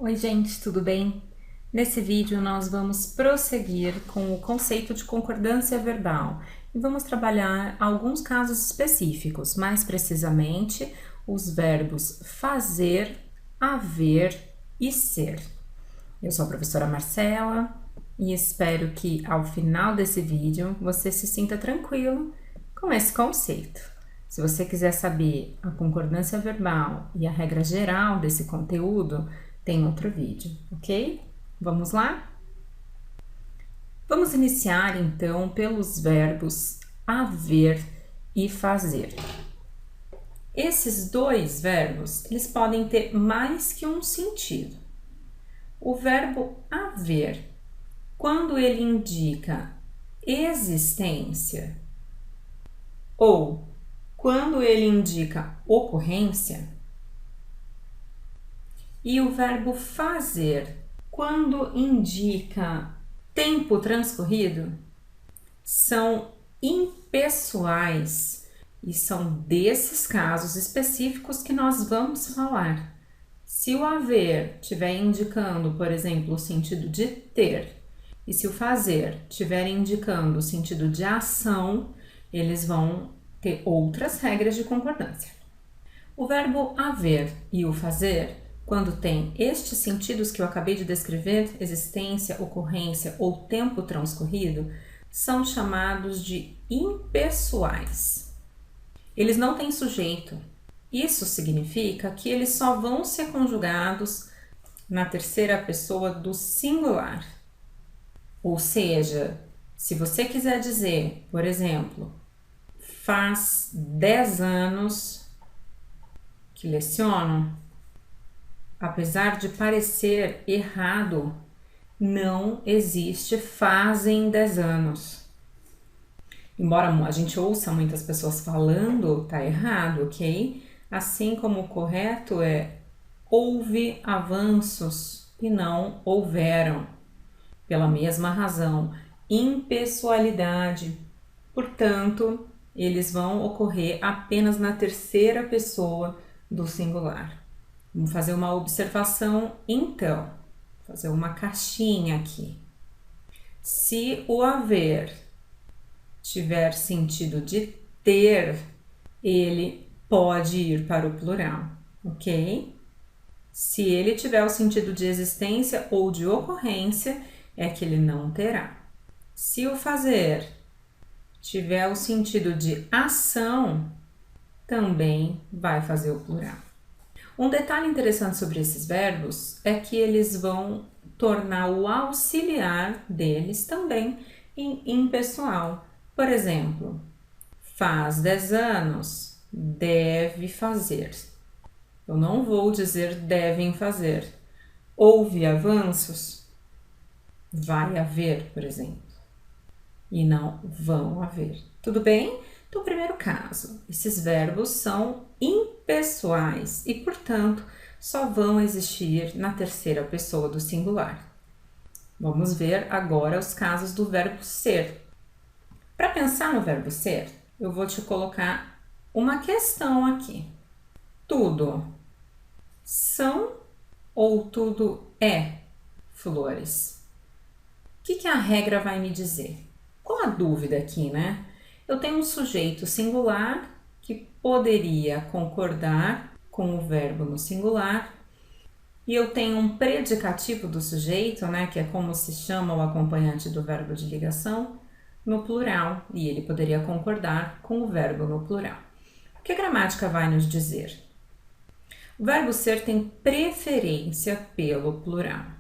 Oi, gente, tudo bem? Nesse vídeo nós vamos prosseguir com o conceito de concordância verbal e vamos trabalhar alguns casos específicos, mais precisamente os verbos fazer, haver e ser. Eu sou a professora Marcela e espero que ao final desse vídeo você se sinta tranquilo com esse conceito. Se você quiser saber a concordância verbal e a regra geral desse conteúdo, tem outro vídeo, ok? Vamos lá? Vamos iniciar então pelos verbos haver e fazer. Esses dois verbos, eles podem ter mais que um sentido. O verbo haver, quando ele indica existência ou quando ele indica ocorrência, e o verbo fazer, quando indica tempo transcorrido, são impessoais e são desses casos específicos que nós vamos falar. Se o haver estiver indicando, por exemplo, o sentido de ter, e se o fazer estiver indicando o sentido de ação, eles vão ter outras regras de concordância. O verbo haver e o fazer, quando tem estes sentidos que eu acabei de descrever, existência, ocorrência ou tempo transcorrido, são chamados de impessoais. Eles não têm sujeito. Isso significa que eles só vão ser conjugados na terceira pessoa do singular. Ou seja, se você quiser dizer, por exemplo, faz 10 anos que leciono, apesar de parecer errado, não existe fazem 10 anos. Embora a gente ouça muitas pessoas falando, tá errado, ok? Assim como o correto é houve avanços e não houveram. Pela mesma razão, impessoalidade. Portanto, eles vão ocorrer apenas na terceira pessoa do singular. Vamos fazer uma observação então, fazer uma caixinha aqui. Se o haver tiver sentido de ter, ele pode ir para o plural, ok? Se ele tiver o sentido de existência ou de ocorrência, é que ele não terá. Se o fazer tiver o sentido de ação, também vai fazer o plural. Um detalhe interessante sobre esses verbos é que eles vão tornar o auxiliar deles também em impessoal. Por exemplo, faz 10 anos, deve fazer. Eu não vou dizer devem fazer. Houve avanços? Vai haver, por exemplo. E não vão haver. Tudo bem? Então, primeiro caso, esses verbos são impessoais e, portanto, só vão existir na terceira pessoa do singular. Vamos ver agora os casos do verbo ser. Para pensar no verbo ser, eu vou te colocar uma questão aqui. Tudo são ou tudo é flores? O que a regra vai me dizer? Qual a dúvida aqui, né? Eu tenho um sujeito singular que poderia concordar com o verbo no singular e eu tenho um predicativo do sujeito, né, que é como se chama o acompanhante do verbo de ligação, no plural, e ele poderia concordar com o verbo no plural. O que a gramática vai nos dizer? O verbo ser tem preferência pelo plural.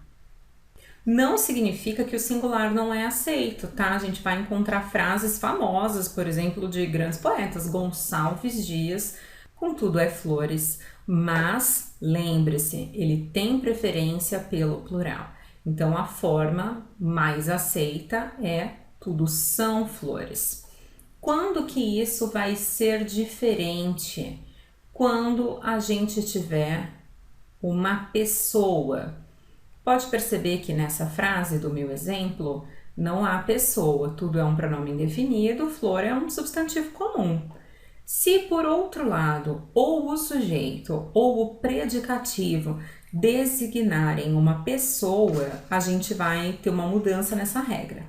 Não significa que o singular não é aceito, tá? A gente vai encontrar frases famosas, por exemplo, de grandes poetas, Gonçalves Dias, com tudo é flores, mas lembre-se, ele tem preferência pelo plural. Então, a forma mais aceita é tudo são flores. Quando que isso vai ser diferente? Quando a gente tiver uma pessoa. Pode perceber que nessa frase do meu exemplo não há pessoa, tudo é um pronome indefinido, flor é um substantivo comum. Se por outro lado, ou o sujeito ou o predicativo designarem uma pessoa, a gente vai ter uma mudança nessa regra.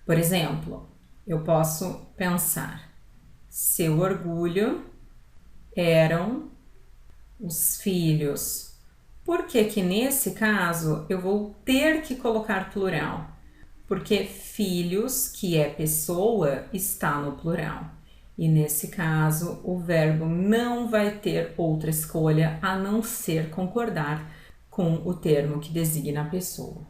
Por exemplo, eu posso pensar: seu orgulho eram os filhos. Por que que nesse caso eu vou ter que colocar plural? Porque filhos, que é pessoa, está no plural. E nesse caso, o verbo não vai ter outra escolha a não ser concordar com o termo que designa a pessoa.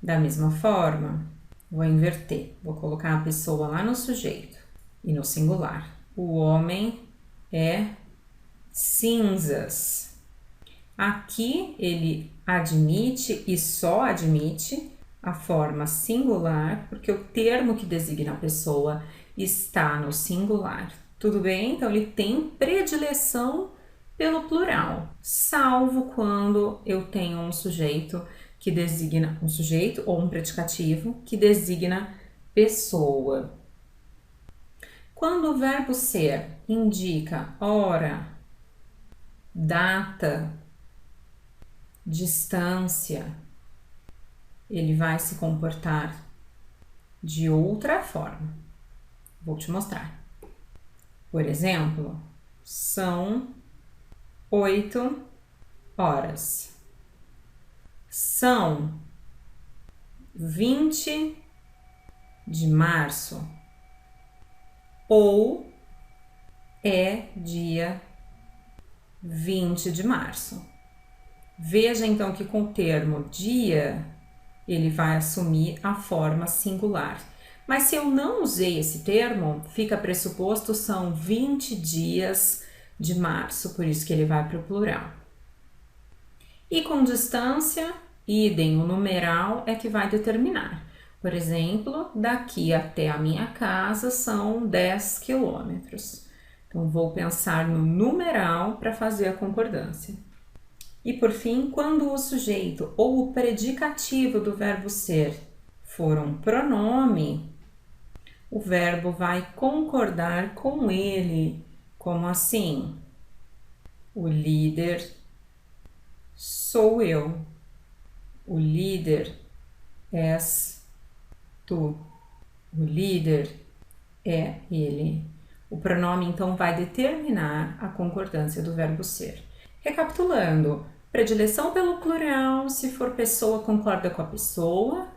Da mesma forma, vou inverter. Vou colocar a pessoa lá no sujeito e no singular. O homem é cinzas. Aqui ele admite e só admite a forma singular, porque o termo que designa a pessoa está no singular. Tudo bem? Então ele tem predileção pelo plural, salvo quando eu tenho um sujeito que designa um sujeito ou um predicativo que designa pessoa. Quando o verbo ser indica hora, data, distância, ele vai se comportar de outra forma. Vou te mostrar. Por exemplo, são 8 horas. São 20 de março. Ou é dia 20 de março. Veja então que com o termo dia, ele vai assumir a forma singular. Mas se eu não usei esse termo, fica pressuposto são 20 dias de março, por isso que ele vai para o plural. E com distância, idem, o numeral é que vai determinar. Por exemplo, daqui até a minha casa são 10 quilômetros. Então, vou pensar no numeral para fazer a concordância. E por fim, quando o sujeito ou o predicativo do verbo ser for um pronome, o verbo vai concordar com ele, como assim: o líder sou eu, o líder és tu, o líder é ele. O pronome então vai determinar a concordância do verbo ser. Recapitulando, predileção pelo plural, se for pessoa, concorda com a pessoa.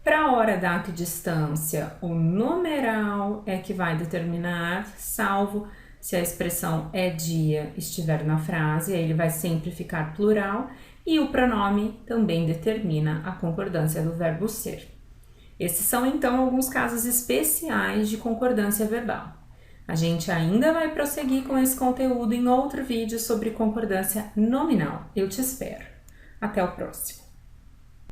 Para hora, data e distância, o numeral é que vai determinar, salvo se a expressão é dia estiver na frase, aí ele vai sempre ficar plural, e o pronome também determina a concordância do verbo ser. Esses são então alguns casos especiais de concordância verbal. A gente ainda vai prosseguir com esse conteúdo em outro vídeo sobre concordância nominal. Eu te espero. Até o próximo.